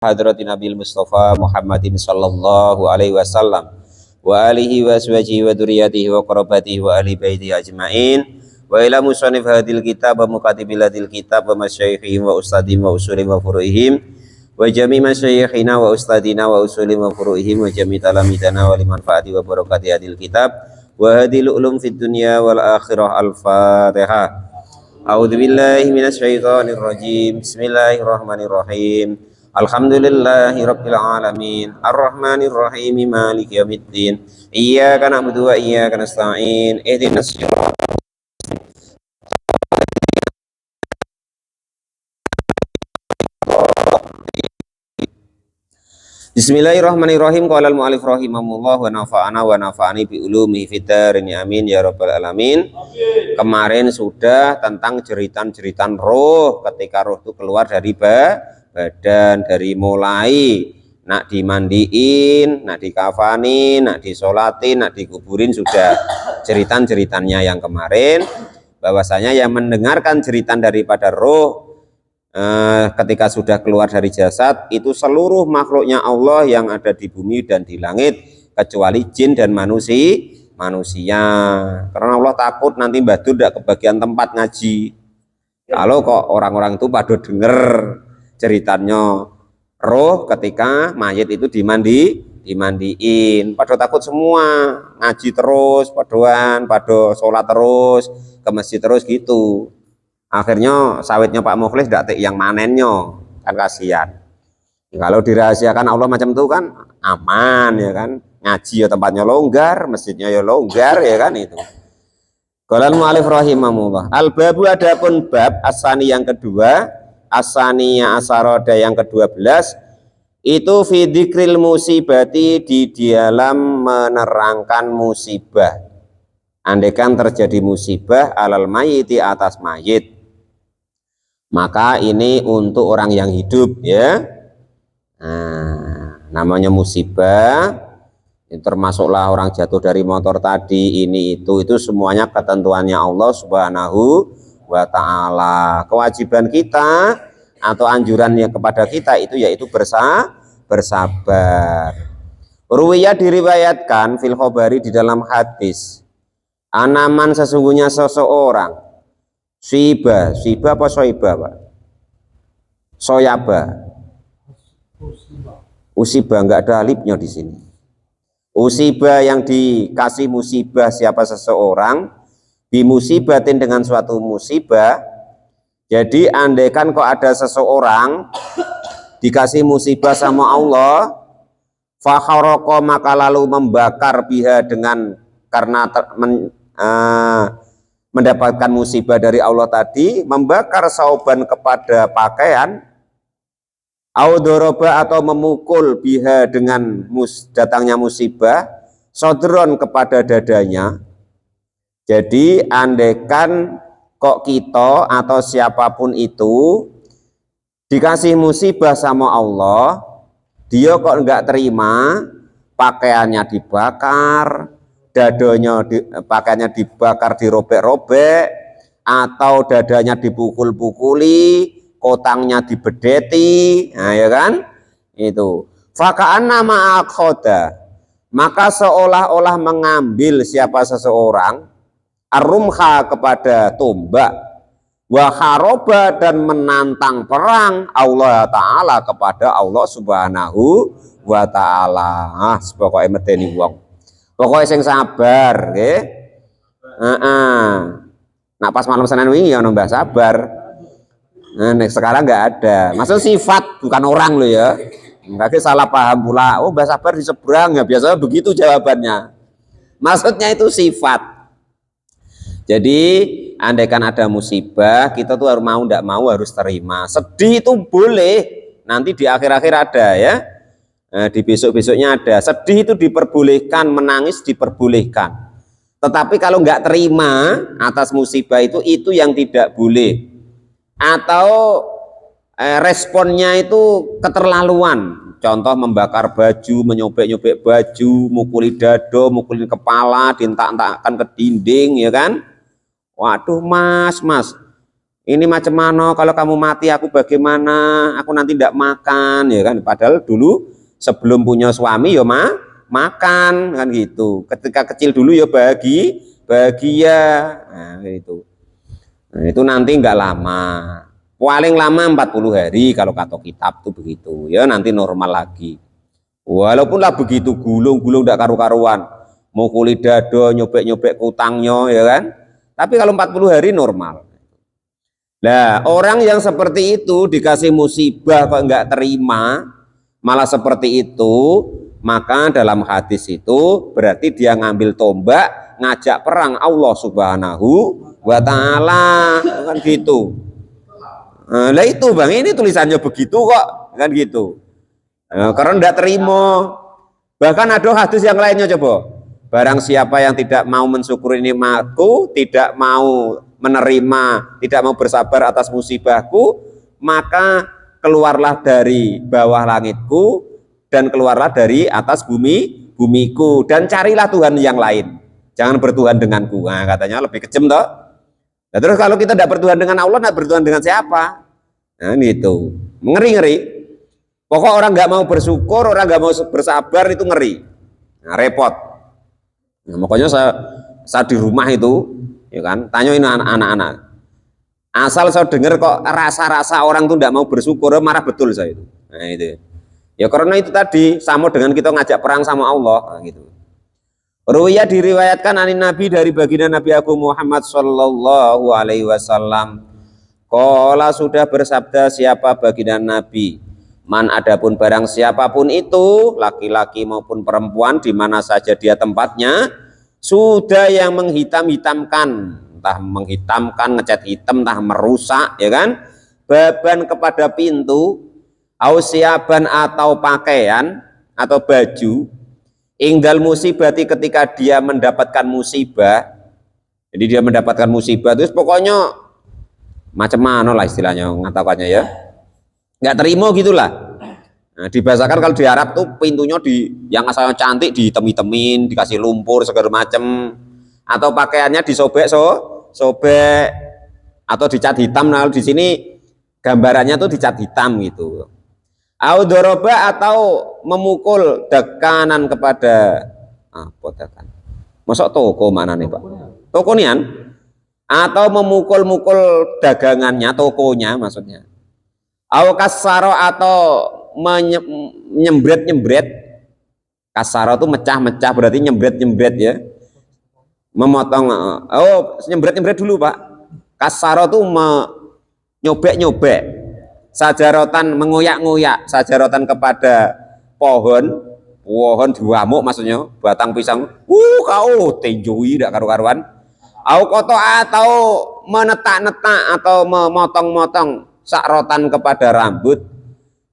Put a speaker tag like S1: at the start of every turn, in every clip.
S1: Hadratin Nabil Mustafa Muhammadin sallallahu alaihi wasallam wa alihi wa aswajihi wa dzurriyyatihi wa qarabatihi wa ahli baitihi ajmain wa ila musannif hadil kitab wa muqaddibil hadil kitab wa masyayikhihim wa ustadihim wa usulihim wa furu'ihim wa jami' masyayikhina wa ustadina wa usulihim wa furu'ihim wa jami' talamidana wa limanfaati wa barakati hadil kitab wa hadil ulum fid dunya wal akhirah. Al-Fatihah. A'udzu billahi minasy syaithanir rajim. Bismillahirrahmanirrahim. Alhamdulillahi rabbil alamin arrahmanir rahim maliki yaumiddin iyyaka na'budu wa iyyaka nasta'in ihdinas siratal Bismillahirrahmanirrahim. Qala al-mu'allif rahimahullah wa nafa'ani bi ulumihi fid dharin amin ya rabbal alamin. Kemarin sudah tentang jeritan-jeritan roh ketika roh itu keluar dari badan, dari mulai nak dimandiin, nak dikafanin, nak disolatin, nak dikuburin, sudah jeritan-jeritannya yang kemarin. Bahwasanya yang mendengarkan jeritan daripada roh ketika sudah keluar dari jasad itu seluruh makhluknya Allah yang ada di bumi dan di langit kecuali jin dan manusia. Karena Allah takut nanti Badur tidak kebagian tempat ngaji. Kalau kok orang-orang itu pada denger ceritanya roh ketika mayit itu dimandiin, pada takut semua, ngaji terus, pada sholat terus, ke masjid terus gitu. Akhirnya sawitnya Pak Mukhlis tidak yang manennya, kan kasihan. Kalau dirahasiakan Allah macam itu kan aman ya kan, ngaji ya tempatnya longgar, masjidnya ya longgar ya kan itu. Qala al-mu'allif rahimahullah. Al-babu adapun bab asani yang kedua, asaniya asaroda yang ke-12 itu fi dzikril musibati, di dalam menerangkan musibah. Andaikan terjadi musibah alal mayiti, atas mayit, maka ini untuk orang yang hidup ya. Namanya musibah itu termasuklah orang jatuh dari motor tadi, ini itu semuanya ketentuannya Allah Subhanahu wa ta'ala. Kewajiban kita atau anjurannya kepada kita itu yaitu bersabar. Ruwiyah diriwayatkan fil khobari, di dalam hadis, anaman sesungguhnya seseorang, siba apa soiba Pak? Soyaba, usiba, enggak ada alifnya di sini. Usiba yang dikasih musibah siapa seseorang, bimusibatin dengan suatu musibah. Jadi andaikan kok ada seseorang dikasih musibah sama Allah, fakharoko, maka lalu membakar biha dengan karena mendapatkan musibah dari Allah tadi, membakar sauban kepada pakaian, audoroba atau memukul biha dengan datangnya musibah, sodron kepada dadanya. Jadi andaikan kok kita atau siapapun itu dikasih musibah sama Allah, dia kok enggak terima, pakaiannya dibakar, dadanya pakaiannya dibakar, dirobek-robek, atau dadanya dipukul-pukuli, kotangnya dibedeti, nah ya kan? Itu. Faka'anna ma'akhoda, maka seolah-olah mengambil siapa seseorang ar-rumha kepada tombak, wa haroba dan menantang perang Allah Ta'ala kepada Allah Subhanahu wa Ta'ala. Pokoknya medeni wong, pokoknya sing sabar nggih. Nah pas malam Senin wingi ya nambah sabar. Nah sekarang nggak ada. Maksud sifat bukan orang loh ya. Enggak salah paham pula. Oh mbah sabar di seberang ya, biasanya begitu jawabannya. Maksudnya itu sifat. Jadi andaikan ada musibah, kita tuh harus mau tidak mau harus terima. Sedih itu boleh, nanti di akhir-akhir ada ya, di besok-besoknya ada. Sedih itu diperbolehkan, menangis diperbolehkan. Tetapi kalau nggak terima atas musibah itu yang tidak boleh. Atau responnya itu keterlaluan. Contoh membakar baju, menyobek-nyobek baju, mukuli dado, mukuli kepala, dientak-entakkan ke dinding ya kan. Waduh mas, ini macam mana, kalau kamu mati aku bagaimana, aku nanti tidak makan, ya kan. Padahal dulu sebelum punya suami ya makan kan gitu. Ketika kecil dulu ya bahagia. Nah, itu. Nah, itu nanti nggak lama. Paling lama 40 hari kalau kata kitab tuh begitu. Ya nanti normal lagi. Walaupun lah begitu gulung-gulung tidak karu-karuan. Mau kulit dado, nyobek-nyobek kutangnya ya kan. Tapi kalau 40 hari normal. Nah, orang yang seperti itu dikasih musibah kok enggak terima, malah seperti itu, maka dalam hadis itu berarti dia ngambil tombak, ngajak perang Allah Subhanahu wa Ta'ala, kan gitu. Nah itu Bang, ini tulisannya begitu kok, kan gitu. Nah, karena enggak terima. Bahkan ada hadis yang lainnya coba. Barang siapa yang tidak mau mensyukuri nikmatku, tidak mau menerima, tidak mau bersabar atas musibahku, maka keluarlah dari bawah langitku dan keluarlah dari atas bumiku dan carilah Tuhan yang lain. Jangan bertuhan denganku. Nah, katanya lebih kejam toh. Nah, terus kalau kita tidak bertuhan dengan Allah, tidak bertuhan dengan siapa? Nah, itu ngeri-ngeri. Pokok orang nggak mau bersyukur, orang nggak mau bersabar itu ngeri. Nah, repot. Nah, makanya saya di rumah itu, ya kan, tanyain anak-anak. Asal saya dengar kok rasa-rasa orang tuh tidak mau bersyukur, marah betul saya itu. Nah itu. Ya karena itu tadi sama dengan kita ngajak perang sama Allah, nah, gitu. Ruwiyah diriwayatkan anin Nabi dari baginda Nabi Agung Muhammad Sallallahu Alaihi Wasallam. Qala sudah bersabda siapa baginda Nabi. Man adapun barang siapapun itu, laki-laki maupun perempuan di mana saja dia tempatnya, sudah yang menghitam-hitamkan, entah menghitamkan, ngecat hitam, entah merusak, ya kan, baban kepada pintu, ausiaban atau pakaian atau baju, ingdal musibati ketika dia mendapatkan musibah. Jadi dia mendapatkan musibah terus pokoknya macam mana lah istilahnya ngatakannya ya, nggak terima gitulah. Nah, dibahasakan kalau di Arab tuh pintunya yang asalnya cantik dihitem-hitemin, dikasih lumpur segala macem, atau pakaiannya disobek sobek atau dicat hitam. Nah di sini gambarannya tuh dicat hitam gitu. Audoroba atau memukul dekanan kepada apa dekan? Masuk toko mana nih Pak? Toko nian? Atau memukul-mukul dagangannya, tokonya maksudnya. Kasaro atau nyembret-nyembret. Kasaro itu mecah-mecah berarti nyembret-nyembret ya. Memotong. Nyembret-nyembret dulu Pak. Kasaro itu nyobek-nyobek. Sajarotan mengoyak-ngoyak, sajarotan kepada pohon diwamuk maksudnya, batang pisang. Kau tenjui tidak karu-karuan. Koto atau menetak-netak atau memotong-motong sakrotan kepada rambut,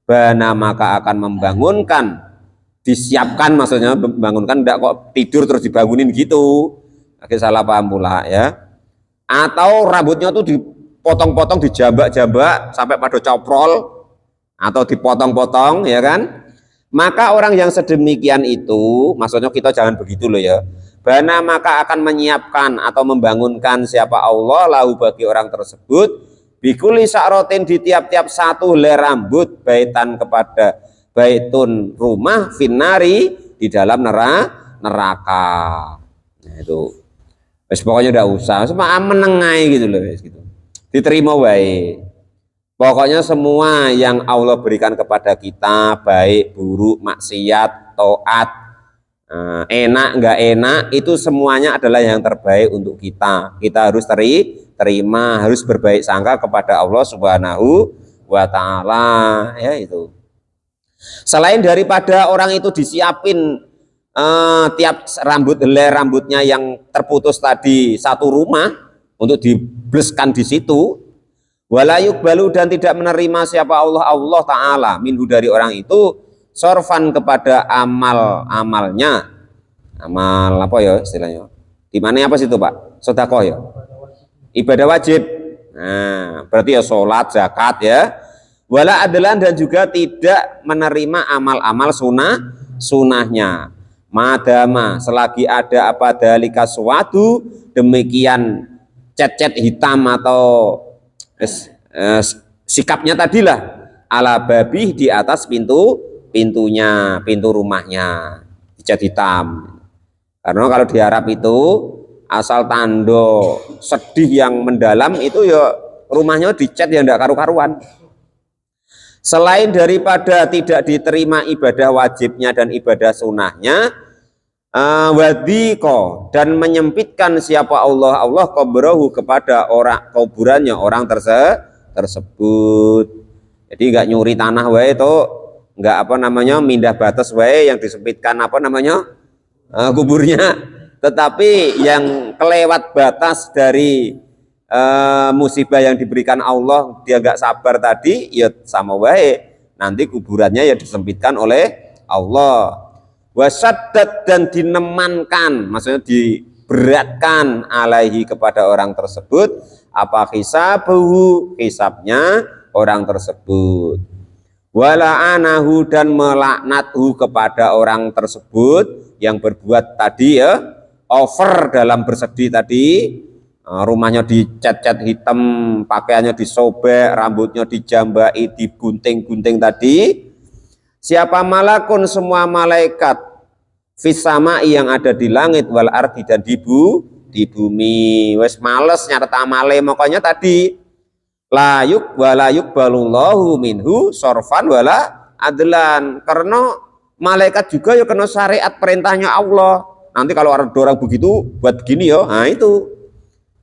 S1: bana maka akan membangunkan, disiapkan maksudnya, membangunkan, tidak kok tidur terus dibangunin gitu, agak salah paham pula ya. Atau rambutnya tuh dipotong-potong, dijambak-jambak sampai pada coprol atau dipotong-potong ya kan. Maka orang yang sedemikian itu, maksudnya kita jangan begitu loh ya. Bana maka akan menyiapkan atau membangunkan siapa Allah lahu bagi orang tersebut bikuli sakrotin di tiap-tiap satu helai rambut, baitan kepada baitun rumah, finari di dalam neraka. Nah itu wis pokoknya udah usah sama menengai gitu loh gitu. Diterima baik. Pokoknya semua yang Allah berikan kepada kita, baik buruk, maksiat, taat, enak nggak enak, itu semuanya adalah yang terbaik untuk kita. Kita harus terima, harus berbaik sangka kepada Allah Subhanahu wa Ta'ala ya itu. Selain daripada orang itu disiapin tiap helai rambutnya yang terputus tadi satu rumah untuk dibleskan di situ, walayuk balu dan tidak menerima siapa Allah Ta'ala minhu dari orang itu sorfan kepada amalnya, amal apa ya istilahnya, gimana apa sih itu Pak? Sedekah ya, ibadah wajib. Nah berarti ya sholat, zakat ya. Wala adalan dan juga tidak menerima amal-amal sunahnya. Madama selagi ada apa dalika suatu demikian cet-cet hitam atau Sikapnya tadilah ala babih di atas pintunya, pintu rumahnya dicat hitam. Karena kalau di Arab itu asal tando sedih yang mendalam itu ya rumahnya dicat ya ndak karu-karuan. Selain daripada tidak diterima ibadah wajibnya dan ibadah sunnahnya, wadiko dan menyempitkan siapa Allah kubrahu kepada orang kuburannya orang tersebut. Jadi nggak nyuri tanah wae itu, nggak apa namanya mindah batas wae yang disempitkan apa namanya kuburnya, tetapi yang kelewat batas dari musibah yang diberikan Allah dia nggak sabar tadi ya sama wae nanti kuburannya ya disempitkan oleh Allah. Wasaddat dan dinemankan, maksudnya diberatkan alaihi kepada orang tersebut apa hisabuhu, hisabnya orang tersebut. Wala'anahu dan melaknathu kepada orang tersebut yang berbuat tadi ya over dalam bersedih tadi, rumahnya dicat-cat hitam, pakaiannya disobek, rambutnya dijambai, digunting-gunting tadi. Siapa malakun semua malaikat fisama yang ada di langit wal ardi dan di bumi wes males nyata amale, makanya tadi layuk walayuk balullahu minhu sorfan wala adlan, karena malaikat juga ya kena syariat perintahnya Allah. Nanti kalau ada orang begitu buat gini ya, nah itu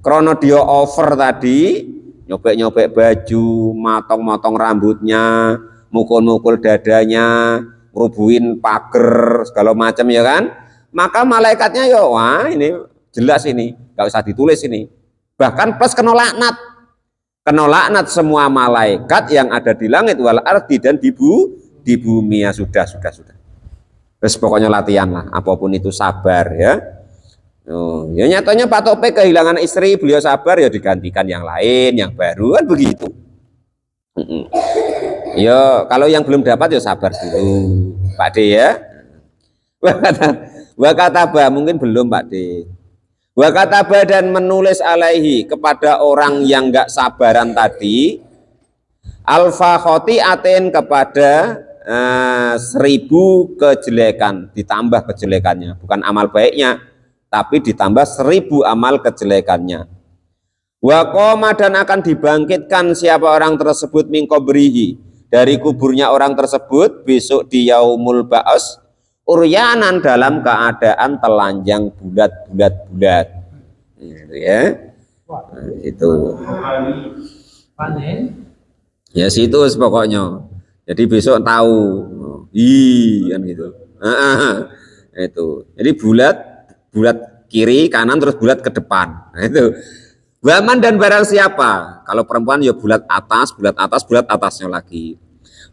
S1: karena dia over tadi, nyobek-nyobek baju, motong-motong rambutnya, mukul-mukul dadanya, rubuhin pagar segala macam ya kan, maka malaikatnya ya wah ini jelas ini nggak usah ditulis ini, bahkan plus kena laknat semua malaikat yang ada di langit wal ardi dan di bumi. Ya sudah terus pokoknya latihan lah apapun itu sabar ya. Ya nyatanya Pak Topik kehilangan istri, beliau sabar ya digantikan yang lain yang baru kan begitu. Ya kalau yang belum dapat ya sabar dulu Pak D ya. Wakataba mungkin belum Pak D. Wakataba dan menulis alaihi kepada orang yang enggak sabaran tadi alfa khotiatin kepada 1000 kejelekan, ditambah kejelekannya, bukan amal baiknya tapi ditambah 1000 amal kejelekannya. Wa qoma dan akan dibangkitkan siapa orang tersebut min qabrihi dari kuburnya orang tersebut besok di yaumul ba'as uryanan dalam keadaan telanjang bulat gitu ya. Nah, itu ya situ pokoknya jadi besok tahu kan gitu. Itu jadi bulat kiri kanan terus bulat ke depan. Nah, itu waman dan barang siapa, kalau perempuan ya bulat atasnya lagi.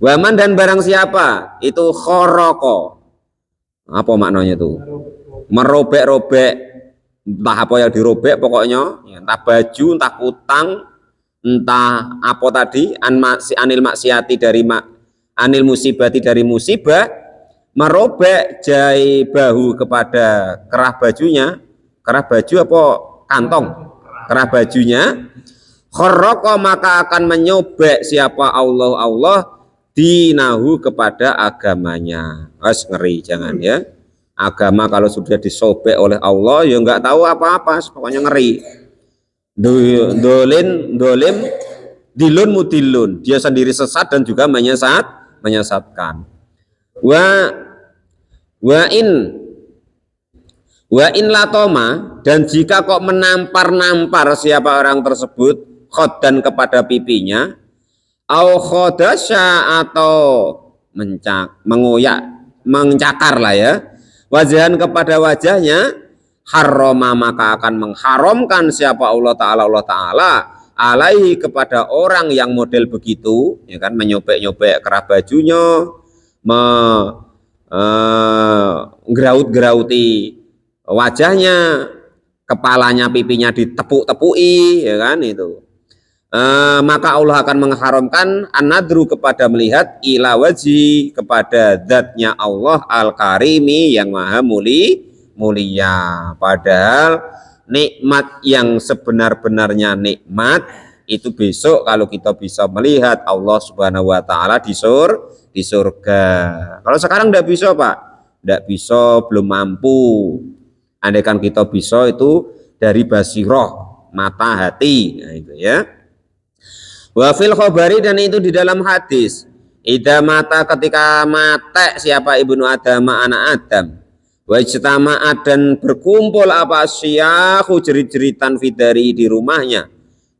S1: Waman dan barang siapa itu khoroko, apa maknanya itu? Merobek-robek, entah apa yang dirobek pokoknya, entah baju, entah kutang, entah apa tadi, anil maksiati dari anil musibati dari musibah, merobek jai bahu kepada kerah bajunya, kerah baju apa kantong, kerah bajunya, khoroko maka akan menyobek siapa Allah dinahu kepada agamanya. Ngeri jangan ya. Agama kalau sudah disobek oleh Allah ya nggak tahu apa-apa, pokoknya ngeri. Dolim, dilun mudilun, dia sendiri sesat dan juga menyesatkan. Wa in latoma dan jika kok menampar siapa orang tersebut khodan kepada pipinya au khodasya atau mencakar lah ya wajahan kepada wajahnya harrama maka akan mengharamkan siapa Allah Ta'ala alaihi kepada orang yang model begitu ya kan, menyobek-nyobek kerah bajunya, ngeraut-gerauti wajahnya, kepalanya, pipinya ditepuk-tepui ya kan itu. Maka Allah akan mengharamkan an-nadru kepada melihat ila wajhi kepada zatnya Allah al-karimi yang maha mulia. Padahal nikmat yang sebenar-benarnya nikmat itu besok kalau kita bisa melihat Allah Subhanahu wa taala di surga. Kalau sekarang tidak bisa, Pak. Tidak bisa, belum mampu. Andaikan kita bisa itu dari basiroh, mata hati, nah itu ya. Wa fil khabari, dan itu di dalam hadis, ida mata, ketika mate siapa ibnu Adam, anak Adam, wa ijtama'at, dan berkumpul apa syahu, jerit-jeritan fidari, di rumahnya,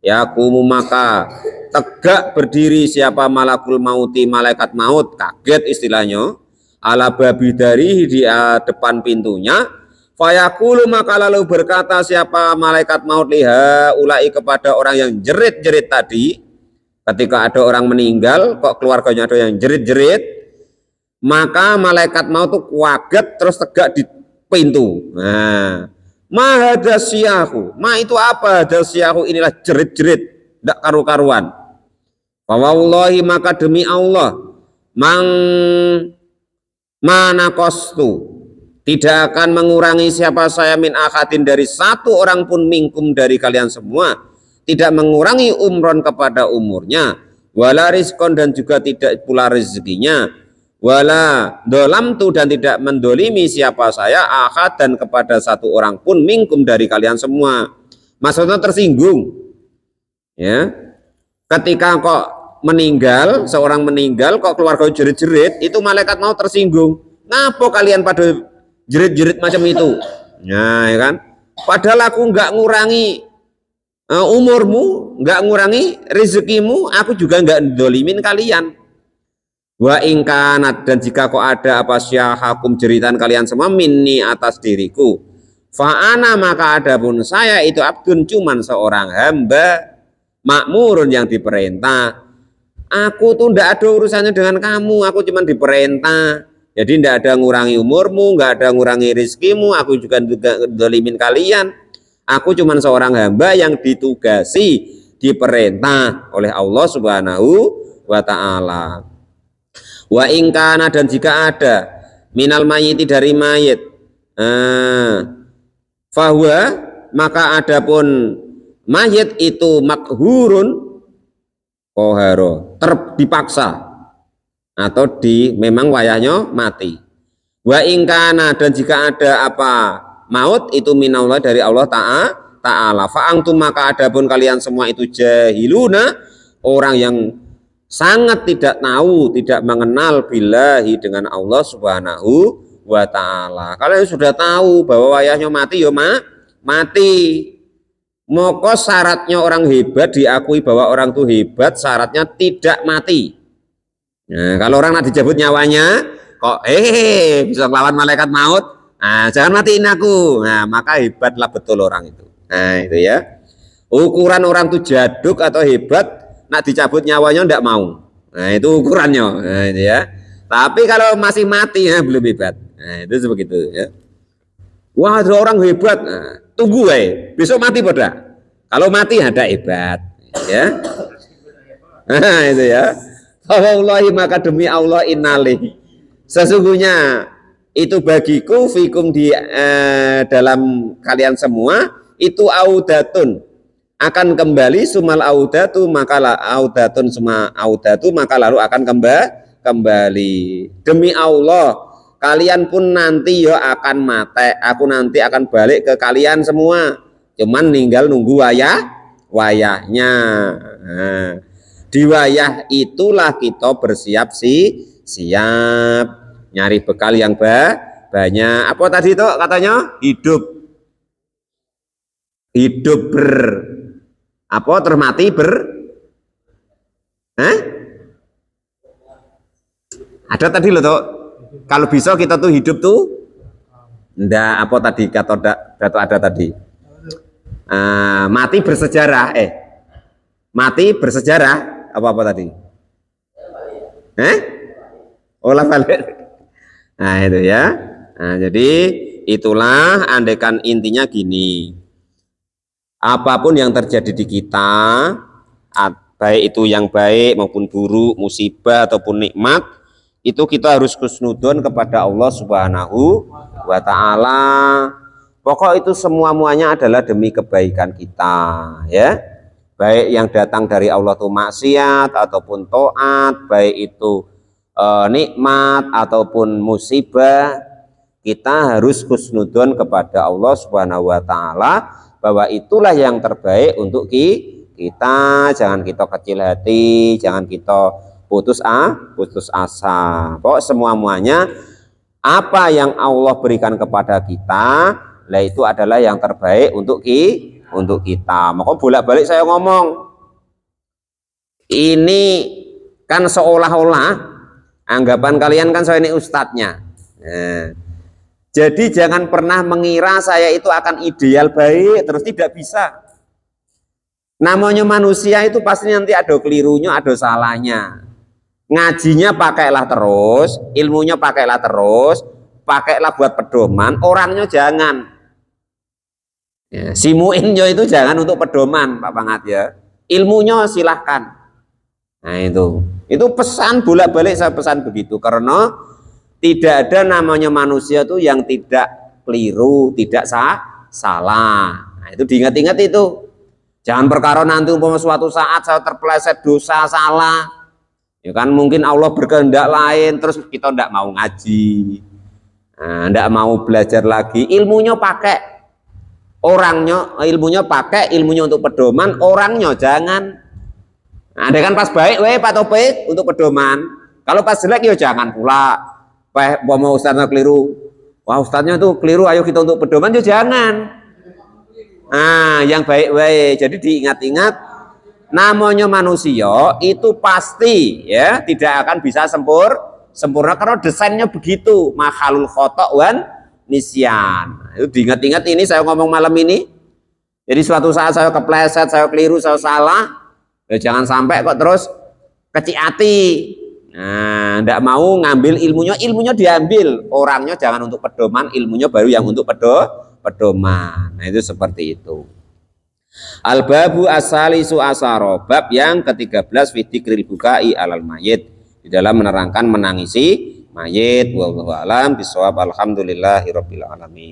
S1: yakumu, maka tegak berdiri siapa malakul mauti, malaikat maut, kaget istilahnya, ala babi dari di depan pintunya, fayaqulu, maka lalu berkata siapa malaikat maut, liha ulai, kepada orang yang jerit-jerit tadi. Ketika ada orang meninggal kok keluarganya ada yang jerit-jerit, maka malaikat maut itu kaget terus tegak di pintu. Nah, ma hadasyahu, ma itu apa hadasyahu, inilah jerit-jerit tidak karu-karuan. Wallahi, maka demi Allah, mana kostu, tidak akan mengurangi siapa saya min akhatin, dari satu orang pun minkum, dari kalian semua, tidak mengurangi umron kepada umurnya, wala rizkon, dan juga tidak pula rezekinya, wala dolam tu, dan tidak mendolimi siapa saya akhad, dan kepada satu orang pun minkum, dari kalian semua. Maksudnya tersinggung ya, ketika kok meninggal, seorang meninggal kok keluarga jerit-jerit, itu malaikat mau tersinggung, ngapa kalian pada jerit-jerit macam itu. Nah ya kan, padahal aku nggak ngurangi umurmu, nggak ngurangi rezekimu, aku juga nggak dolimin kalian. Wa ingkanat, dan jika kok ada apa syahakum, jeritan kalian semua, minni, atas diriku, fa'ana, maka adapun saya itu abdun, cuman seorang hamba, makmurun, yang diperintah. Aku tuh ndak ada urusannya dengan kamu, aku cuman diperintah. Jadi ndak ada ngurangi umurmu, nggak ada ngurangi rezekimu, aku juga dolimin kalian. Aku cuma seorang hamba yang ditugasi, diperintah oleh Allah Subhanahu wa ta'ala. Wa ingkana, dan jika ada minal mayiti, dari mayit, fahuwa, maka adapun mayit itu makhurun, koharo, dipaksa, atau memang wayahnya mati. Wa ingkana, dan jika ada apa maut itu minallah, dari Allah ta'ala, fa'angtum, maka adapun kalian semua itu jahiluna, orang yang sangat tidak tahu, tidak mengenal billahi, dengan Allah Subhanahu wa ta'ala. Kalian sudah tahu bahwa wayahnya mati, ya mati. Maka syaratnya orang hebat, diakui bahwa orang itu hebat, syaratnya tidak mati. Nah, kalau orang nak dicabut nyawanya kok bisa melawan malaikat maut, nah, jangan matiin aku. Nah, maka hebatlah betul orang itu. Nah, itu ya. Ukuran orang itu jaduk atau hebat, nak dicabut nyawanya ndak mau. Nah, itu ukurannya. Nah, itu ya. Tapi kalau masih mati, nah, belum hebat. Nah, itu begitu ya. Wah, ada orang hebat. Nah, tunggu besok mati pada. Kalau mati ada hebat, ya. Nah, itu ya. Wallahi, maka demi Allah, innali, sesungguhnya itu bagiku, fikum, di dalam kalian semua, itu audatun, akan kembali, sumal audatu, maka audatun, suma audatu, maka lalu akan kembali. Demi Allah, kalian pun nanti ya akan mati, aku nanti akan balik ke kalian semua, cuman tinggal nunggu wayahnya. Nah, di wayah itulah kita bersiap siap nyari bekal yang banyak. Apa tadi itu katanya? Hidup apa termati ada tadi loh tuh. Kalau bisa kita tuh hidup tuh ndak, apa tadi kata Dato ada tadi. Mati bersejarah. Mati bersejarah apa tadi? Olah balik. Nah, itu ya. Nah, jadi itulah, andaikan intinya gini. Apapun yang terjadi di kita, baik itu yang baik maupun buruk, musibah ataupun nikmat, itu kita harus husnudon kepada Allah Subhanahu wa ta'ala. Pokok itu semua-muanya adalah demi kebaikan kita, ya. baik yang datang dari Allah itu maksiat ataupun taat, baik itu nikmat ataupun musibah, kita harus husnudzon kepada Allah Subhanahu wa taala bahwa itulah yang terbaik untuk kita. Jangan kita kecil hati, jangan kita putus asa. Pokok semuanya apa yang Allah berikan kepada kita, lah itu adalah yang terbaik untuk kita. Maka bolak-balik saya ngomong, ini kan seolah-olah anggapan kalian kan saya ini ustadznya. Nah, jadi jangan pernah mengira saya itu akan ideal baik terus, tidak bisa. Namanya manusia itu pasti nanti ada kelirunya, ada salahnya. Ngajinya pakailah terus, ilmunya pakailah terus, pakailah buat pedoman, orangnya jangan. Ya, si muinnya itu jangan untuk pedoman, Pak Pangat ya. Ilmunya silahkan. Nah itu pesan bolak-balik saya pesan begitu, karena tidak ada namanya manusia tuh yang tidak keliru, tidak salah. Nah, itu diingat-ingat itu. Jangan perkara nanti umpama suatu saat saya terpeleset dosa salah, ya kan mungkin Allah berkehendak lain, terus kita tidak mau ngaji, tidak mau belajar lagi, ilmunya pakai, ilmunya pakai, ilmunya untuk pedoman, orangnya jangan. Nah, ada kan pas baik, Pak Topik untuk pedoman, kalau pas jelek ya jangan pula. Mau ustadznya keliru, wah ustadznya tuh keliru, ayo kita untuk pedoman ya jangan. Nah, yang baik-baik. Jadi diingat-ingat, namanya manusia itu pasti ya tidak akan bisa sempurna karena desainnya begitu, makhlul khotok wan nisyan. Itu diingat-ingat, ini saya ngomong malam ini. Jadi suatu saat saya kepleset, saya keliru, saya salah, ya jangan sampai kok terus kecil hati. Nah, tidak mau ngambil ilmunya diambil, orangnya jangan untuk pedoman, ilmunya baru yang untuk pedoman. Nah, itu seperti itu. Al-babu as-salisu asaro, bab yang ke-13 fi dzikril bukai alal mayit, di dalam menerangkan menangisi mayit. Wallahu a'lam bishawab. Alhamdulillahirabbil alamin.